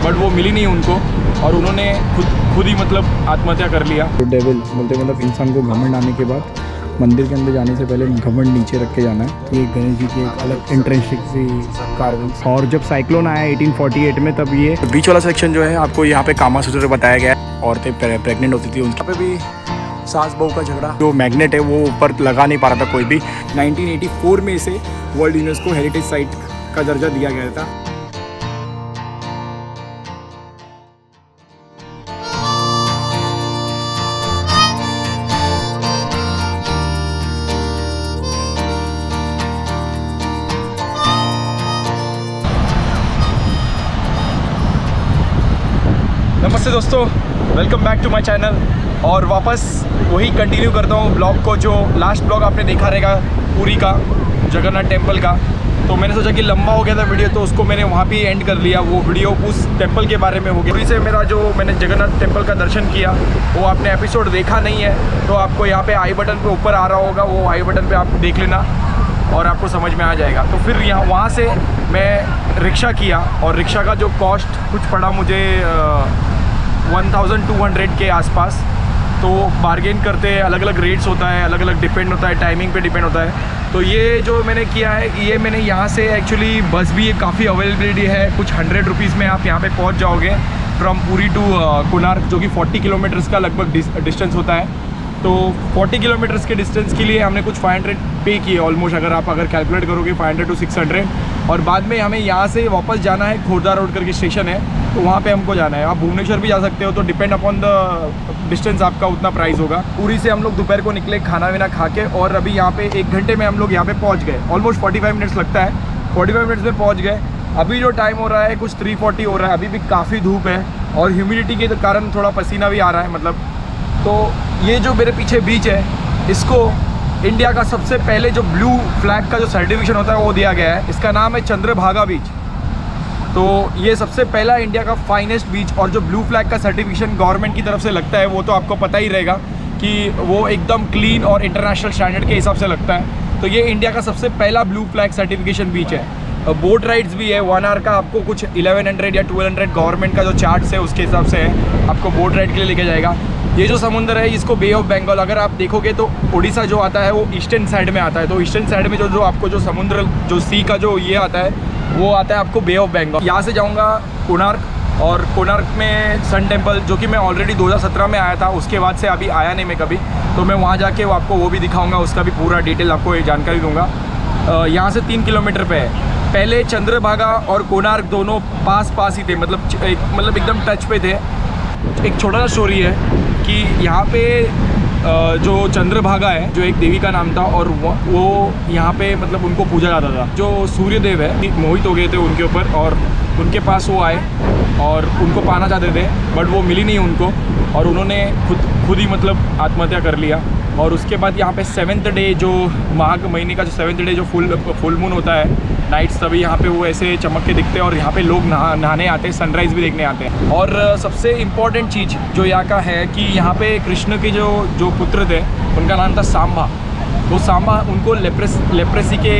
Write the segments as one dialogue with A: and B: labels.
A: But वो मिली नहीं उनको और उन्होंने खुद ही मतलब आत्महत्या कर लिया।
B: तो डेविल बोलते मतलब इंसान को घमंड आने के बाद मंदिर के अंदर जाने से पहले घमंड नीचे रख के जाना है। ये गणेश जी की एक अलग इंट्रेंसिक सी कार्विंग। और जब साइक्लोन आया 1848 में तब ये बीच वाला सेक्शन जो है आपको यहाँ पे कामा सूत्र बताया गया है। औरतें प्रेग्नेंट होती थी उनके पे भी सास बहू का झगड़ा, जो मैग्नेट है वो ऊपर लगा नहीं पा रहा था कोई भी। 1984 में इसे वर्ल्ड यूनेस्को हेरिटेज साइट का दर्जा दिया गया था।
A: नमस्ते दोस्तों, welcome back to my channel. और वापस वही कंटिन्यू करता हूँ ब्लॉग को, जो लास्ट ब्लॉग आपने देखा रहेगा पुरी का, जगन्नाथ टेम्पल का। तो मैंने सोचा कि लंबा हो गया था वीडियो, तो उसको मैंने वहाँ पे एंड कर लिया। वो वीडियो उस टेम्पल के बारे में हो गया। पुरी से मेरा जो मैंने जगन्नाथ टेम्पल का दर्शन किया वो आपने एपिसोड देखा नहीं है तो आपको यहाँ पे आई बटन पे ऊपर आ रहा होगा, वो आई बटन पे आप देख लेना और आपको समझ में आ जाएगा। तो फिर वहाँ से मैं रिक्शा किया और रिक्शा का जो कॉस्ट कुछ पड़ा मुझे 1200 के आसपास। तो बार्गेन करते हैं, अलग अलग रेट्स होता है, अलग अलग डिपेंड होता है, टाइमिंग पे डिपेंड होता है। तो ये जो मैंने किया है, ये मैंने यहाँ से एक्चुअली बस भी काफ़ी अवेलेबिलिटी है। कुछ 100 रुपीज़ में आप यहाँ पे पहुँच जाओगे फ्रॉम पुरी टू कोणार्क, जो कि 40 किलोमीटर्स का लगभग डिस्टेंस होता है। तो 40 किलोमीटर्स के डिस्टेंस के लिए हमने कुछ 500 पे किए ऑलमोस्ट, अगर कैलकुलेट करोगे 500 to 600। और बाद में हमें यहाँ से वापस जाना है, खोरदा रोड करके स्टेशन है, तो वहाँ पे हमको जाना है। आप भुवनेश्वर भी जा सकते हो, तो डिपेंड अपॉन द डिस्टेंस आपका उतना प्राइस होगा। पुरी से हम लोग दोपहर को निकले खाना वाना खा के, और अभी यहाँ पे 1 घंटे में हम लोग यहाँ पे पहुँच गए। ऑलमोस्ट 45 मिनट्स लगता है, 45 मिनट्स में पहुँच गए। अभी जो टाइम हो रहा है कुछ 3:40 हो रहा है। अभी भी काफ़ी धूप है और ह्यूमिडिटी के कारण थोड़ा पसीना भी आ रहा है मतलब। तो ये जो मेरे पीछे बीच है, इसको इंडिया का सबसे पहले जो ब्लू फ्लैग का जो सर्टिफिकेशन होता है वो दिया गया है। इसका नाम है चंद्रभागा बीच। तो ये सबसे पहला इंडिया का फाइनेस्ट बीच, और जो ब्लू फ्लैग का सर्टिफिकेशन गवर्नमेंट की तरफ से लगता है वो तो आपको पता ही रहेगा कि वो एकदम क्लीन और इंटरनेशनल स्टैंडर्ड के हिसाब से लगता है। तो ये इंडिया का सबसे पहला ब्लू फ्लैग सर्टिफिकेशन बीच है। बोट राइड्स भी है 1 आवर का, आपको कुछ 1100 या 1200 गवर्नमेंट का जो चार्ट्स है उसके हिसाब से है, आपको बोट राइड के लिए लेके जाएगा। ये जो समुंदर है इसको बे ऑफ बंगाल, अगर आप देखोगे तो उड़ीसा जो आता है वो ईस्टर्न साइड में आता है। तो ईस्टर्न साइड में जो आपको जो समुद्र, जो सी का जो ये आता है वो आता है आपको बे ऑफ बंगाल। यहाँ से जाऊँगा कोणार्क, और कोणार्क में सन टेम्पल, जो कि मैं ऑलरेडी 2017 में आया था, उसके बाद से अभी आया नहीं मैं कभी। तो मैं वहाँ जाके आपको वो भी दिखाऊँगा, उसका भी पूरा डिटेल आपको जानकारी दूँगा। यहाँ से 3 किलोमीटर पे है। पहले चंद्रभागा और कोणार्क दोनों पास ही थे, मतलब एकदम टच पे थे। एक छोटा सा स्टोरी है कि यहाँ पे जो चंद्रभागा है, जो एक देवी का नाम था, और वो यहाँ पे मतलब उनको पूजा जाता था। जो सूर्य देव है मोहित हो गए थे उनके ऊपर, और उनके पास वो आए और उनको पाना चाहते थे, बट वो मिली नहीं उनको, और उन्होंने खुद ही मतलब आत्महत्या कर लिया। और उसके बाद यहाँ पे 7th डे, जो माघ महीने का जो 7th डे जो फुल मून होता है नाइट्स, तभी यहाँ पे वो ऐसे चमक के दिखते हैं, और यहाँ पे लोग नहाने आते हैं, सनराइज़ भी देखने आते हैं। और सबसे इम्पॉर्टेंट चीज़ जो यहाँ का है कि यहाँ पे कृष्ण के जो पुत्र थे उनका नाम था सांबा। तो सांबा, उनको लेप्रेसी के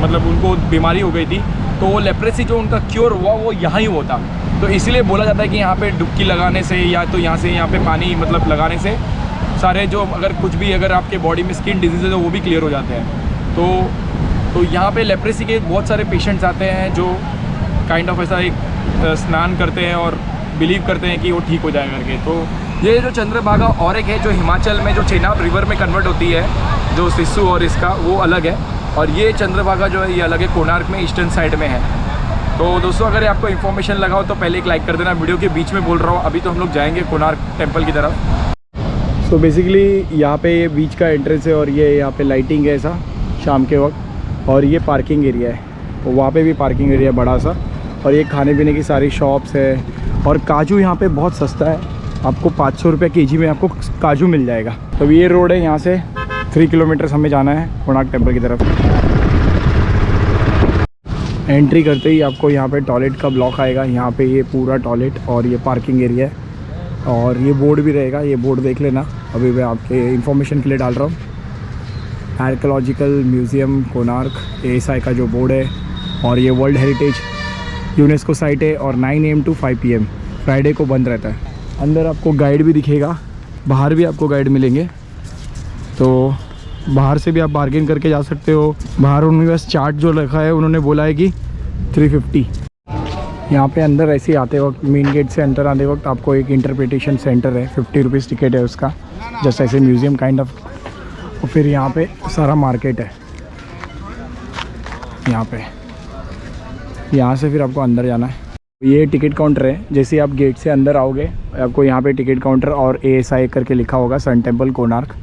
A: मतलब उनको बीमारी हो गई थी, तो वो लेप्रेसी जो उनका क्योर हुआ वो यहाँ ही हुआ था। तो इसीलिए बोला जाता है कि यहाँ पे डुबकी लगाने से, या तो यहाँ पे पानी मतलब लगाने से सारे जो अगर आपके बॉडी में स्किन डिजीज़ है तो वो भी क्लियर हो जाते हैं। तो यहाँ पे लेप्रेसी के बहुत सारे पेशेंट्स आते हैं जो काइंड ऑफ ऐसा एक स्नान करते हैं और बिलीव करते हैं कि वो ठीक हो जाए करके। तो ये जो चंद्रभागा, और एक है जो हिमाचल में जो चेनाब रिवर में कन्वर्ट होती है, जो सिस्सू, और इसका वो अलग है। और ये चंद्रभागा जो है ये अलग है, कोणार्क में ईस्टर्न साइड में है। तो दोस्तों, अगर आपको इन्फॉर्मेशन लगाओ तो पहले एक लाइक कर देना। वीडियो के बीच में बोल रहा हूँ, अभी तो हम लोग जाएंगे कोणार्क टेम्पल की तरफ।
B: तो बेसिकली यहाँ पे ये बीच का एंट्रेंस है, और ये यहाँ पे लाइटिंग है ऐसा शाम के वक्त, और ये पार्किंग एरिया है। तो वहाँ पे भी पार्किंग एरिया बड़ा सा, और ये खाने पीने की सारी शॉप्स है। और काजू यहाँ पे बहुत सस्ता है, आपको 500 रुपये kg में आपको काजू मिल जाएगा। तो ये रोड है, यहाँ से 3 किलोमीटर हमें जाना है कोणार्क टेम्पल की तरफ। एंट्री करते ही आपको यहाँ पे टॉयलेट का ब्लॉक आएगा। यहाँ पे ये पूरा टॉयलेट और ये पार्किंग एरिया है, और ये बोर्ड भी रहेगा, ये बोर्ड देख लेना। अभी मैं आपके इन्फॉर्मेशन के लिए डाल रहा हूँ। आर्कियोलॉजिकल म्यूज़ियम कोणार्क ASI का जो बोर्ड है, और ये वर्ल्ड हेरिटेज यूनेस्को साइट है और 9 AM to 5 PM फ्राइडे को बंद रहता है। अंदर आपको गाइड भी दिखेगा, बाहर भी आपको गाइड मिलेंगे, तो बाहर से भी आप बार्गेन करके जा सकते हो। बाहर उन्होंने बस चार्ट जो रखा है उन्होंने बोला है कि 350। यहाँ पे अंदर ऐसे ही आते वक्त मेन गेट से अंदर आते वक्त आपको एक इंटरप्रिटेशन सेंटर है, 50 रुपीज़ टिकट है उसका, जस्ट ऐसे म्यूज़ियम काइंड ऑफ। और फिर यहाँ पे सारा मार्केट है यहाँ से फिर आपको अंदर जाना है। ये टिकट काउंटर है, जैसे ही आप गेट से अंदर आओगे आपको यहाँ पे टिकट काउंटर और ASI करके लिखा होगा, सन टेम्पल कोणार्क।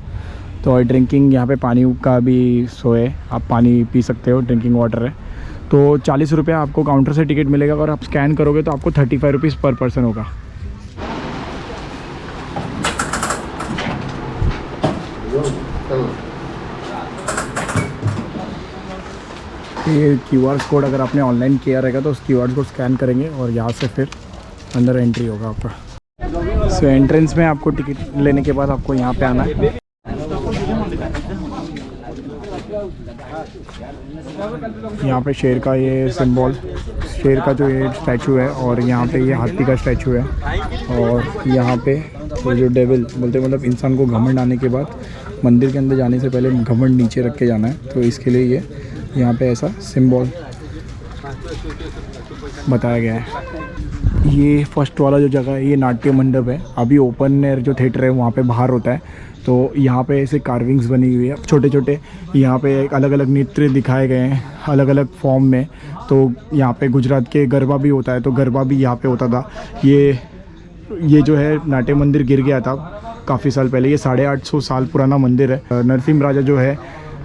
B: तो ड्रिंकिंग यहाँ पे पानी का भी शो है, आप पानी पी सकते हो, ड्रिंकिंग वाटर है। तो 40 रुपये आपको काउंटर से टिकट मिलेगा, अगर आप स्कैन करोगे तो आपको 35 रुपीज़ पर पर्सन होगा। ये QR कोड अगर आपने ऑनलाइन किया रहेगा तो उस QR कोड स्कैन करेंगे और यहाँ से फिर अंदर एंट्री होगा आपका। सो एंट्रेंस में आपको टिकट लेने के बाद आपको यहाँ पे आना है। यहाँ पे शेर का ये सिंबल, शेर का जो ये स्टैचू है, और यहाँ पे ये हाथी का स्टैचू है। और यहाँ पे ये जो डेविल बोलते हैं, मतलब इंसान को घमंड आने के बाद मंदिर के अंदर जाने से पहले घमंड नीचे रख के जाना है, तो इसके लिए ये यहाँ पे ऐसा सिंबल बताया गया है। ये फर्स्ट वाला जो जगह है ये नाट्य मंडप है, अभी ओपन एयर जो थिएटर है वहाँ पे बाहर होता है। तो यहाँ पे ऐसे कार्विंग्स बनी हुई है छोटे छोटे, यहाँ पे एक अलग अलग नृत्य दिखाए गए हैं अलग अलग फॉर्म में। तो यहाँ पे गुजरात के गरबा भी होता है, तो गरबा भी यहाँ पे होता था। ये जो है नाट्य मंदिर गिर गया था काफ़ी साल पहले, ये 850 साल पुराना मंदिर है। नरसिंह राजा जो है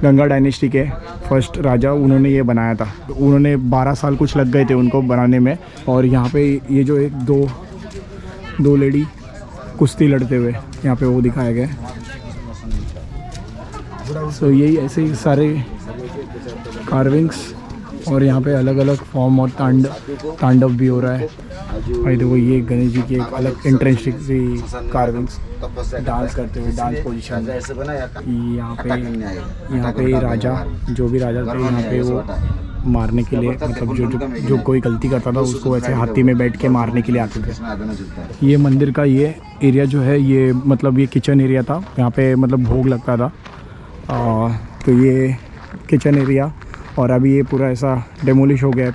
B: गंगा डायनेस्टी के फर्स्ट राजा, उन्होंने ये बनाया था। उन्होंने 12 साल कुछ लग गए थे उनको बनाने में। और यहाँ पे ये जो एक दो लेडी कुश्ती लड़ते हुए यहाँ पे वो दिखाया गया है। सो यही ऐसे ही सारे कार्विंग्स, और यहाँ पे अलग अलग फॉर्म और तांडव भी हो रहा है। भाई देखो ये गणेश जी की एक अलग इंटरेस्टिंग सी कार्विंग्स, डांस करते हुए डांस पोजीशन। यहाँ पे राजा, जो भी राजा थे यहाँ पे वो मारने के लिए, मतलब जो कोई गलती करता था उसको ऐसे हाथी में बैठ के मारने के लिए आते थे। ये मंदिर का ये एरिया जो है ये मतलब ये किचन एरिया था, यहाँ पे मतलब भोग लगता था। तो ये किचन एरिया, और अभी ये पूरा ऐसा डेमोलिश हो गया है,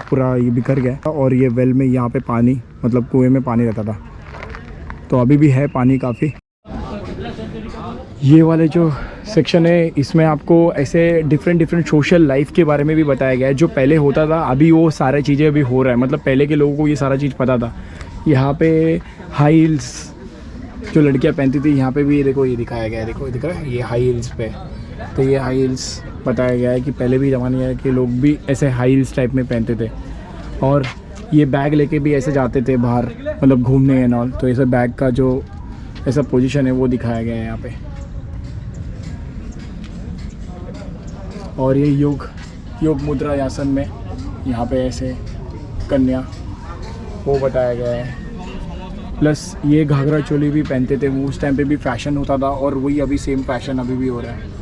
B: पूरा ये बिखर गया। और ये वेल में यहाँ पे पानी, मतलब कुएं में पानी रहता था, तो अभी भी है पानी काफ़ी। ये वाले जो सेक्शन है इसमें आपको ऐसे डिफरेंट सोशल लाइफ के बारे में भी बताया गया है, जो पहले होता था अभी वो सारी चीज़ें अभी हो रहा है। मतलब पहले के लोगों को ये सारा चीज़ पता था। यहाँ पे हाई हील्स जो लड़कियाँ पहनती थी, यहाँ पे भी देखो ये दिखाया गया है, देखो दिख रहा है ये हाई हील्स पे। तो ये हाई हील्स बताया गया है कि पहले भी ज़माने के लोग भी ऐसे हाई हील्स टाइप में पहनते थे। और ये बैग लेके भी ऐसे जाते थे बाहर, मतलब घूमने एंड ऑल। तो ऐसे बैग का जो ऐसा पोजीशन है वो दिखाया गया है यहाँ पे। और ये योग मुद्रा आसन में यहाँ पे ऐसे कन्या वो बताया गया है। प्लस ये घाघरा चोली भी पहनते थे, वो उस टाइम पे भी फैशन होता था, और वही अभी सेम फैशन अभी भी हो रहा है।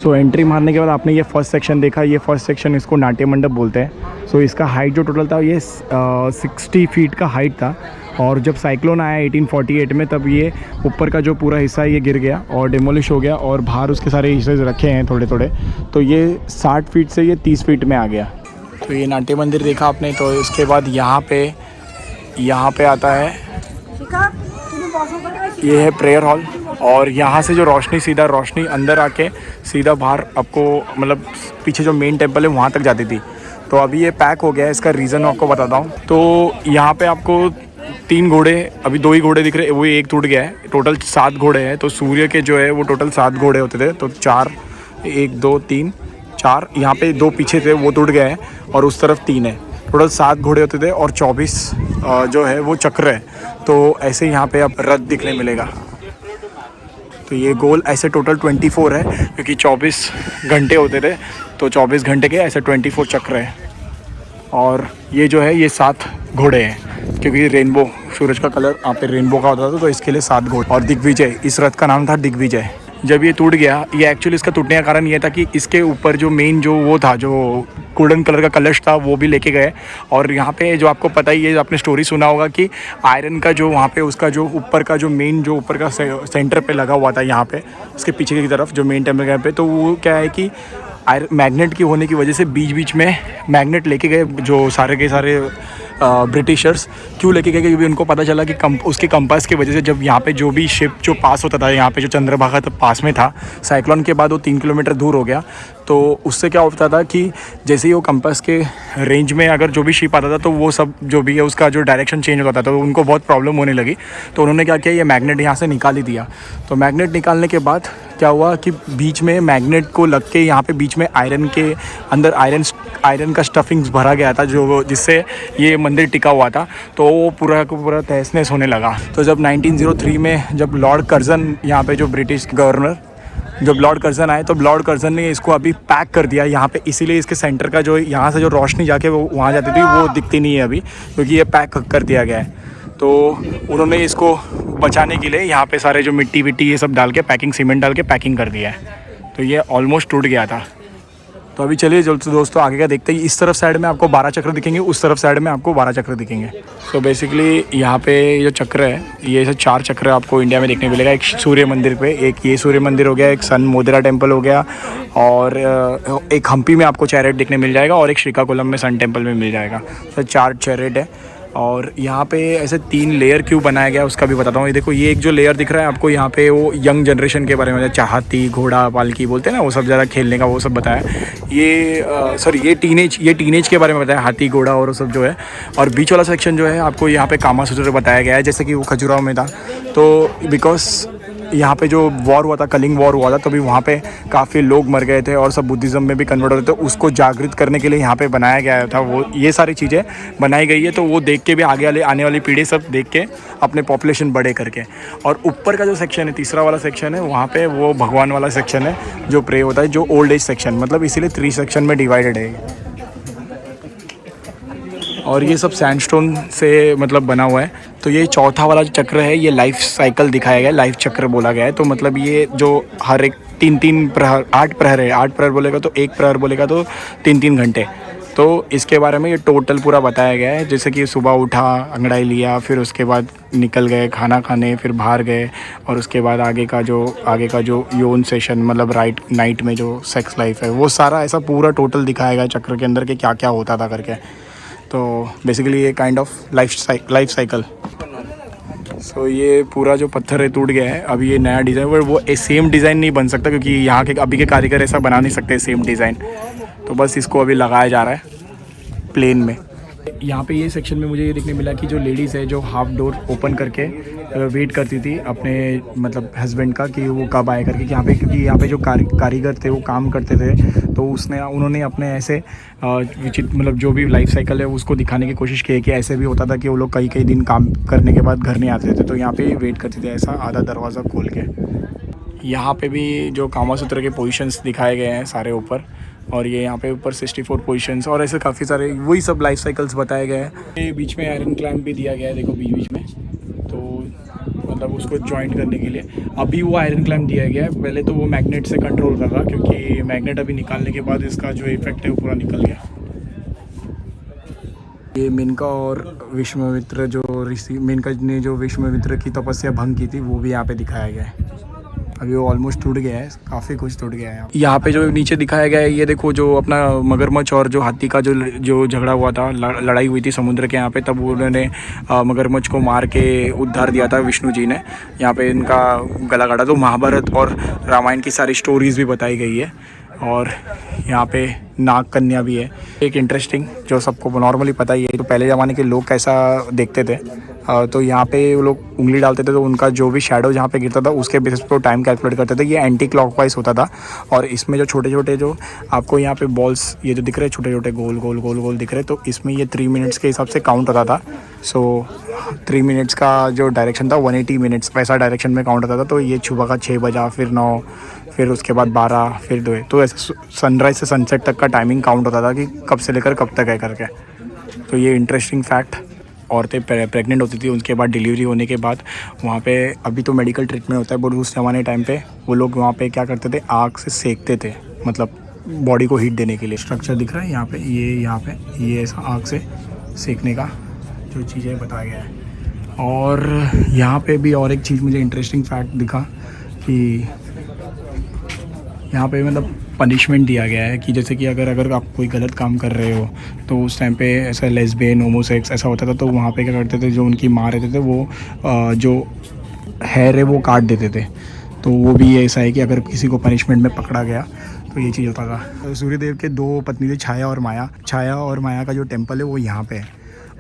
B: सो एंट्री मारने के बाद आपने ये फर्स्ट सेक्शन देखा, ये फर्स्ट सेक्शन इसको नाट्य मंडप बोलते हैं। सो इसका हाइट जो टोटल था ये 60 फीट का हाइट था। और जब साइक्लोन आया 1848 में, तब ये ऊपर का जो पूरा हिस्सा ये गिर गया और डिमोलिश हो गया, और बाहर उसके सारे हिस्से रखे हैं थोड़े थोड़े। तो ये 60 फीट से ये 30 फीट में आ गया। तो ये नाट्य मंदिर देखा आपने। तो इसके बाद यहाँ पे आता है, ये है प्रेयर हॉल। और यहाँ से जो सीधा रोशनी अंदर आके सीधा बाहर आपको, मतलब पीछे जो मेन टेम्पल है वहाँ तक जाती थी। तो अभी ये पैक हो गया है, इसका रीज़न मैं आपको बताता हूँ। तो यहाँ पे आपको 3 घोड़े, अभी 2 ही घोड़े दिख रहे हैं, वो एक टूट गया है। टोटल 7 घोड़े हैं। तो सूर्य के जो है वो टोटल 7 घोड़े होते थे। तो 4, 1 2 3 4, यहाँ पे 2 पीछे थे वो टूट गए हैं, और उस तरफ 3 है। टोटल 7 घोड़े होते थे, और 24 जो है वो चक्र है। तो ऐसे यहाँ पे अब रथ दिखने मिलेगा। तो ये गोल ऐसे टोटल 24 है, क्योंकि 24 घंटे होते थे, तो 24 घंटे के ऐसे 24 चक्र है। और ये जो है ये 7 घोड़े हैं, क्योंकि सूरज का कलर यहाँ पे रेनबो का होता था, तो इसके लिए 7 घोड़े। और दिग्विजय, इस रथ का नाम था दिग्विजय। जब ये टूट गया, ये एक्चुअली इसका टूटने का कारण ये था कि इसके ऊपर जो मेन जो वो था, जो गोल्डन कलर का कलश था, वो भी लेके गए। और यहाँ पे जो आपको पता ही है, आपने स्टोरी सुना होगा कि आयरन का जो वहाँ पे उसका जो ऊपर का जो मेन जो ऊपर का सेंटर पे लगा हुआ था, यहाँ पे इसके पीछे की तरफ जो मेन टेम्पल पे, तो वो क्या है कि मैग्नेट की होने की वजह से बीच बीच में मैग्नेट लेके गए जो सारे के सारे ब्रिटिशर्स। क्यों लेके गए? क्योंकि उनको पता चला कि उसके कंपास की वजह से जब यहाँ पे जो भी शिप जो पास होता था, यहाँ पे जो चंद्रभागा पास में था, साइक्लोन के बाद वो 3 किलोमीटर दूर हो गया। तो उससे क्या होता था कि जैसे ही वो कंपास के रेंज में अगर जो भी शिप आता था, तो वो सब जो भी है उसका जो डायरेक्शन चेंज होता था, तो उनको बहुत प्रॉब्लम होने लगी। तो उन्होंने क्या किया, ये मैग्नेट यहाँ से निकाल ही दिया। तो मैग्नेट निकालने के बाद क्या हुआ कि बीच में मैग्नेट को लग के यहाँ पे बीच में आयरन के अंदर आयरन का स्टफिंग्स भरा गया था, जो जिससे ये मंदिर टिका हुआ था। तो वो पूरा का पूरा तहस नहस होने लगा। तो जब 1903 में जब लॉर्ड कर्जन, यहाँ पे जो ब्रिटिश गवर्नर, जब लॉर्ड कर्जन आए, तो लॉर्ड कर्जन ने इसको अभी पैक कर दिया यहाँ पे। इसीलिए इसके सेंटर का जो यहाँ से जो रोशनी जाके वो वहाँ जाती थी, वो दिखती नहीं है अभी, क्योंकि ये पैक कर दिया गया है। तो उन्होंने इसको बचाने के लिए यहाँ पे सारे जो मिट्टी विट्टी ये सब डाल के पैकिंग, सीमेंट डाल के पैकिंग कर दिया है। तो ये ऑलमोस्ट टूट गया था। तो अभी चलिए दोस्तों आगे का देखते हैं। इस तरफ साइड में आपको 12 चक्र दिखेंगे, उस तरफ साइड में आपको 12 चक्र दिखेंगे। तो बेसिकली यहाँ पे जो चक्र है, ये ऐसे 4 चक्र आपको इंडिया में देखने मिलेगा। एक सूर्य मंदिर पे, एक ये सूर्य मंदिर हो गया, एक सन मोदिरा टेम्पल हो गया, और एक हम्पी में आपको चैरेट देखने मिल जाएगा, और एक श्रीकाकुलम में सन टेम्पल में मिल जाएगा। तो 4 चैरेट है। और यहाँ पे ऐसे 3 लेयर क्यों बनाया गया उसका भी बताता हूँ। ये देखो, ये एक जो लेयर दिख रहा है आपको, यहाँ पे वो यंग जनरेशन के बारे में, हाथी घोड़ा पालकी बोलते हैं ना, वो सब ज़्यादा खेलने का वो सब बताया। ये टीनेज के बारे में बताया, हाथी घोड़ा और वो सब जो है। और बीच वाला सेक्शन जो है आपको यहाँ पे कामा सूत्र बताया गया है, जैसे कि वो खजुराहो में था। तो बिकॉज यहाँ पे जो वॉर हुआ था, कलिंग वॉर हुआ था, तभी वहाँ पे काफ़ी लोग मर गए थे और सब बुद्धिज़्म में भी कन्वर्ट हो रहे थे। उसको जागृत करने के लिए यहाँ पे बनाया गया था, वो ये सारी चीज़ें बनाई गई है। तो वो देख के भी आने वाली पीढ़ी सब देख के अपने पॉपुलेशन बड़े करके। और ऊपर का जो सेक्शन है, तीसरा वाला सेक्शन है, वहाँ पे वो भगवान वाला सेक्शन है जो प्रे होता है, जो ओल्ड एज सेक्शन, मतलब इसीलिए 3 सेक्शन में डिवाइडेड है। और ये सब सैंडस्टोन से मतलब बना हुआ है। तो ये चौथा वाला जो चक्र है, ये लाइफ साइकिल दिखाया गया है, लाइफ चक्र बोला गया है। तो मतलब ये जो हर एक 3-3 प्रहर, 8 प्रहर है, 8 प्रहर बोलेगा तो 1 प्रहर बोलेगा तो 3-3 घंटे। तो इसके बारे में ये टोटल पूरा बताया गया है। जैसे कि सुबह उठा, अंगड़ाई लिया, फिर उसके बाद निकल गए खाना खाने, फिर बाहर गए, और उसके बाद आगे का जो यौन सेशन, मतलब नाइट में जो सेक्स लाइफ है, वो सारा ऐसा पूरा टोटल दिखाया गया चक्र के अंदर के क्या क्या होता था करके। तो बेसिकली ये काइंड ऑफ लाइफ साइकिल। सो ये पूरा जो पत्थर है टूट गया है। अब ये नया डिज़ाइन, पर वो सेम डिज़ाइन नहीं बन सकता, क्योंकि यहाँ के अभी के कारीगर ऐसा बना नहीं सकते सेम डिज़ाइन। तो बस इसको अभी लगाया जा रहा है प्लेन में। यहाँ पे ये सेक्शन में मुझे ये देखने मिला कि जो लेडीज़ है, जो हाफ डोर ओपन करके वेट करती थी अपने मतलब हस्बैंड का कि वो कब आए करके, क्योंकि यहाँ पे जो कारीगर थे वो काम करते थे। तो उन्होंने अपने ऐसे विचित्र मतलब जो भी लाइफ साइकिल है उसको दिखाने की कोशिश की है कि ऐसे भी होता था कि वो लोग कई दिन काम करने के बाद घर नहीं आते थे, तो यहाँ पे वेट करते थे ऐसा आधा दरवाज़ा खोल के। यहाँ पे भी जो कामा सूत्र के पोजीशंस दिखाए गए हैं सारे ऊपर, और ये यहाँ पे ऊपर 64 पोजीशंस और ऐसे काफ़ी सारे वही सब लाइफ साइकिल्स बताए गए हैं। ये बीच में आयरन क्लैंप भी दिया गया है, देखो बीच में, तो मतलब उसको जॉइंट करने के लिए अभी वो आयरन क्लैंप दिया गया है। पहले तो वो मैग्नेट से कंट्रोल कर रहा, क्योंकि मैग्नेट अभी निकालने के बाद इसका जो इफेक्ट है वो पूरा निकल गया। ये मेनका और विश्वामित्र जो ऋषि, मेनका ने जो विश्वामित्र की तपस्या भंग की थी, वो भी यहाँ पे दिखाया गया है। अभी वो ऑलमोस्ट टूट गया है, काफ़ी कुछ टूट गया है। यहाँ पे जो नीचे दिखाया गया है, ये देखो जो अपना मगरमच्छ और जो हाथी का जो झगड़ा हुआ था, लड़ाई हुई थी समुद्र के यहाँ पे, तब उन्होंने मगरमच्छ को मार के उद्धार दिया था विष्णु जी ने। यहाँ पे इनका गला काटा। तो महाभारत और रामायण की सारी स्टोरीज़ भी बताई गई है। और यहाँ पे नाग कन्या भी है, एक इंटरेस्टिंग, जो सबको नॉर्मली पता ही है। तो पहले ज़माने के लोग कैसा देखते थे, तो यहाँ पे वो लोग उंगली डालते थे तो उनका जो भी शैडो जहाँ पे गिरता था उसके बेसिस पे टाइम कैलकुलेट करते थे। ये एंटी क्लॉकवाइज होता था। और इसमें जो छोटे छोटे जो आपको यहाँ पे बॉल्स ये जो दिख रहे हैं, छोटे छोटे गोल गोल गोल गोल दिख रहे हैं, तो इसमें ये 3 मिनट्स के हिसाब से काउंट होता था। सो 3 मिनट्स का जो डायरेक्शन था 180 मिनट्स वैसा डायरेक्शन में काउंट होता था। तो ये सुबह का 6 बजा, फिर 9, फिर उसके बाद 12, फिर 2। तो ऐसे सनराइज से सनसेट तक का टाइमिंग काउंट होता था कि कब से लेकर कब तक है करके। तो ये इंटरेस्टिंग फैक्ट औरतें प्रेग्नेंट होती थी, उनके बाद डिलीवरी होने के बाद वहाँ पे अभी तो मेडिकल ट्रीटमेंट होता है, बट उस ज़माने टाइम पे वो लोग वहाँ पे क्या करते थे, आग से सेकते थे, मतलब बॉडी को हीट देने के लिए। स्ट्रक्चर दिख रहा है यहाँ पे, ये ऐसा आग से सेकने का जो चीज़ें बताया गया है। और यहाँ पे भी और एक चीज़ मुझे इंटरेस्टिंग फैक्ट दिखा कि यहाँ पे मतलब पनिशमेंट दिया गया है कि जैसे कि अगर आप कोई गलत काम कर रहे हो तो उस टाइम पे ऐसा लेस्बियन होमोसेक्स ऐसा होता था, तो वहाँ पे क्या करते थे, जो उनकी माँ रहते थे वो जो हेयर है वो काट देते थे। तो वो भी ऐसा है कि अगर किसी को पनिशमेंट में पकड़ा गया तो ये चीज़ होता था। सूर्यदेव के 2 पत्नी थे, छाया और माया। छाया और माया का जो टेम्पल है वो यहाँ पे है,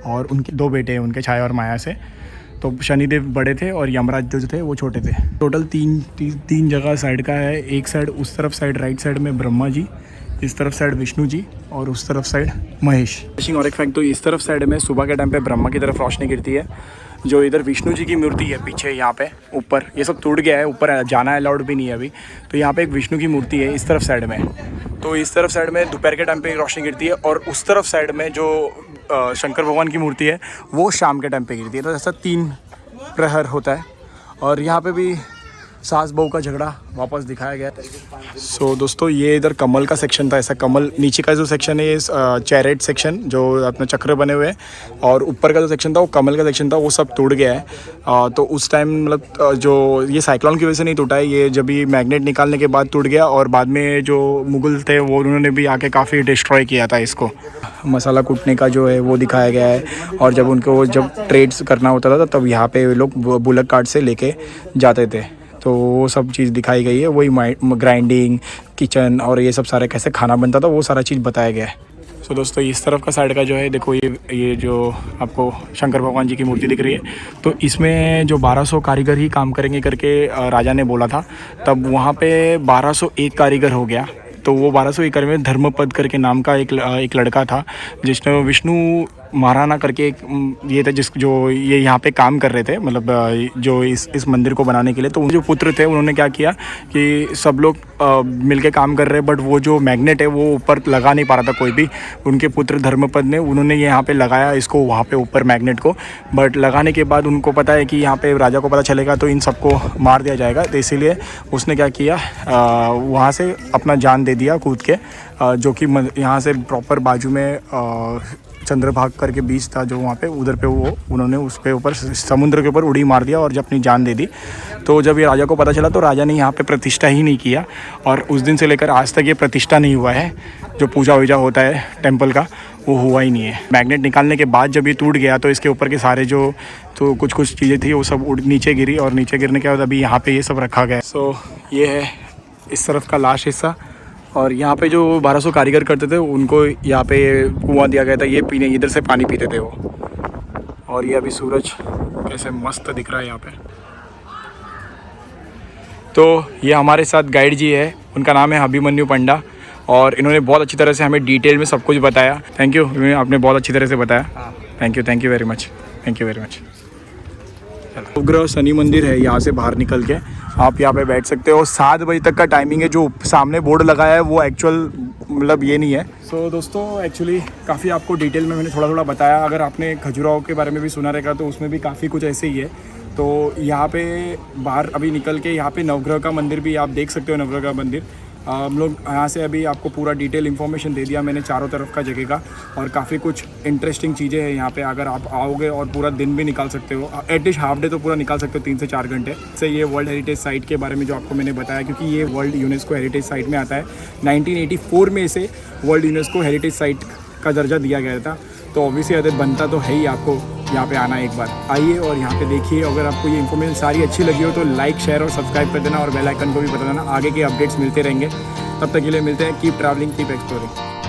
B: और उनके 2 बेटे हैं उनके, छाया और माया से। तो शनिदेव बड़े थे और यमराज जो थे वो छोटे थे। टोटल तीन जगह साइड का है। एक साइड उस तरफ साइड राइट साइड में ब्रह्मा जी, इस तरफ साइड विष्णु जी और उस तरफ साइड महेश। और एक फैक्ट, तो इस तरफ साइड में सुबह के टाइम पे ब्रह्मा की तरफ रोशनी गिरती है। जो इधर विष्णु जी की मूर्ति है पीछे यहाँ पे ऊपर, ये सब टूट गया है, ऊपर जाना अलाउड भी नहीं है अभी। तो यहाँ पे एक विष्णु की मूर्ति है इस तरफ साइड में। तो इस तरफ साइड में दोपहर के टाइम पे रोशनी गिरती है, और उस तरफ साइड में जो शंकर भगवान की मूर्ति है वो शाम के टाइम पे गिरती है। तो ऐसा 3 प्रहर होता है। और यहाँ पे भी सास बहू का झगड़ा वापस दिखाया गया। सो दोस्तों, ये इधर कमल का सेक्शन था। ऐसा कमल नीचे का जो सेक्शन है ये चैरेट सेक्शन जो अपने चक्र बने हुए हैं, और ऊपर का जो सेक्शन था वो कमल का सेक्शन था, वो सब टूट गया है। तो उस टाइम मतलब जो ये साइक्लोन की वजह से नहीं टूटा है, ये जब ये मैग्नेट निकालने के बाद टूट गया। और बाद में जो मुगल थे वो उन्होंने भी आके काफ़ी डिस्ट्रॉय किया था इसको। मसाला कूटने का जो है वो दिखाया गया है, और जब उनको जब ट्रेड्स करना होता था तब यहाँ पे लोग बुलक कार्ट से लेके जाते थे, तो वो सब चीज़ दिखाई गई है। वही ग्राइंडिंग, किचन और ये सब सारे कैसे खाना बनता था वो सारा चीज़ बताया गया है। सो दोस्तों, इस तरफ का साइड का जो है देखो, ये जो आपको शंकर भगवान जी की मूर्ति दिख रही है, तो इसमें जो 1200 कारीगर ही काम करेंगे करके राजा ने बोला था, तब वहाँ पे 1201 कारीगर हो गया। तो वो 1201 कारीगर में धर्मपद करके नाम का एक लड़का था, जिसने विष्णु महाराणा करके एक ये था जो ये यहाँ पे काम कर रहे थे, मतलब जो इस मंदिर को बनाने के लिए। तो जो पुत्र थे उन्होंने क्या किया कि सब लोग मिलके काम कर रहे हैं, बट वो जो मैग्नेट है वो ऊपर लगा नहीं पा रहा था कोई भी। उनके पुत्र धर्मपद ने उन्होंने यहाँ पे लगाया इसको वहाँ पे ऊपर मैग्नेट को, बट लगाने के बाद उनको पता है कि यहाँ पे राजा को पता चलेगा तो इन सबको मार दिया जाएगा। तो इसीलिए उसने क्या किया, वहाँ से अपना जान दे दिया कूद के, जो कि यहाँ से प्रॉपर बाजू में चंद्रभाग करके बीच था जो वहाँ पे, उधर पे वो उन्होंने उसके ऊपर समुद्र के ऊपर उड़ी मार दिया और जब अपनी जान दे दी। तो जब ये राजा को पता चला तो राजा ने यहाँ पे प्रतिष्ठा ही नहीं किया, और उस दिन से लेकर आज तक ये प्रतिष्ठा नहीं हुआ है। जो पूजा वूजा होता है टेम्पल का वो हुआ ही नहीं है। मैग्नेट निकालने के बाद जब ये टूट गया तो इसके ऊपर के सारे जो तो कुछ चीज़ें थी वो सब नीचे गिरी, और नीचे गिरने के बाद अभी यहाँ पे ये सब रखा गया। सो ये है इस तरफ का लास्ट हिस्सा, और यहाँ पे जो 1200 कारीगर करते थे उनको यहाँ पे कुआं दिया गया था, ये पीने इधर से पानी पीते थे वो। और ये अभी सूरज कैसे मस्त दिख रहा है यहाँ पे। तो ये हमारे साथ गाइड जी है, उनका नाम है अभिमन्यु पंडा, और इन्होंने बहुत अच्छी तरह से हमें डिटेल में सब कुछ बताया। थैंक यू, आपने बहुत अच्छी तरह से बताया। Thank you very much. उपग्रह शनि मंदिर है, यहाँ से बाहर निकल के आप यहाँ पे बैठ सकते हो। 7 बजे तक का टाइमिंग है। जो सामने बोर्ड लगाया है वो एक्चुअल मतलब ये नहीं है। सो दोस्तों, एक्चुअली काफ़ी आपको डिटेल में मैंने थोड़ा बताया। अगर आपने खजुराहो के बारे में भी सुना रहेगा तो उसमें भी काफ़ी कुछ ऐसे ही है। तो यहाँ पे बाहर अभी निकल के यहाँ पे नवग्रह का मंदिर भी आप देख सकते हो। नवग्रह का मंदिर हम लोग यहाँ से अभी आपको पूरा डिटेल इन्फॉर्मेशन दे दिया मैंने चारों तरफ का जगह का, और काफ़ी कुछ इंटरेस्टिंग चीज़ें हैं यहाँ पे। अगर आप आओगे और पूरा दिन भी निकाल सकते हो, एटलीस्ट हाफ डे तो पूरा निकाल सकते हो, 3 से 4 घंटे से। ये वर्ल्ड हेरिटेज साइट के बारे में जो आपको मैंने बताया, क्योंकि ये वर्ल्ड यूनेस्को हेरिटेज साइट में आता है। 1984 में इसे वर्ल्ड यूनेस्को हेरिटेज साइट का दर्जा दिया गया था। तो ऑब्वियसली अगर बनता तो है ही आपको यहाँ पे आना। एक बार आइए और यहाँ पे देखिए। अगर आपको ये इन्फॉर्मेशन सारी अच्छी लगी हो तो लाइक, शेयर और सब्सक्राइब कर देना, और बेल आइकन को भी बता देना। आगे के अपडेट्स मिलते रहेंगे। तब तक के लिए मिलते हैं। Keep travelling, keep exploring.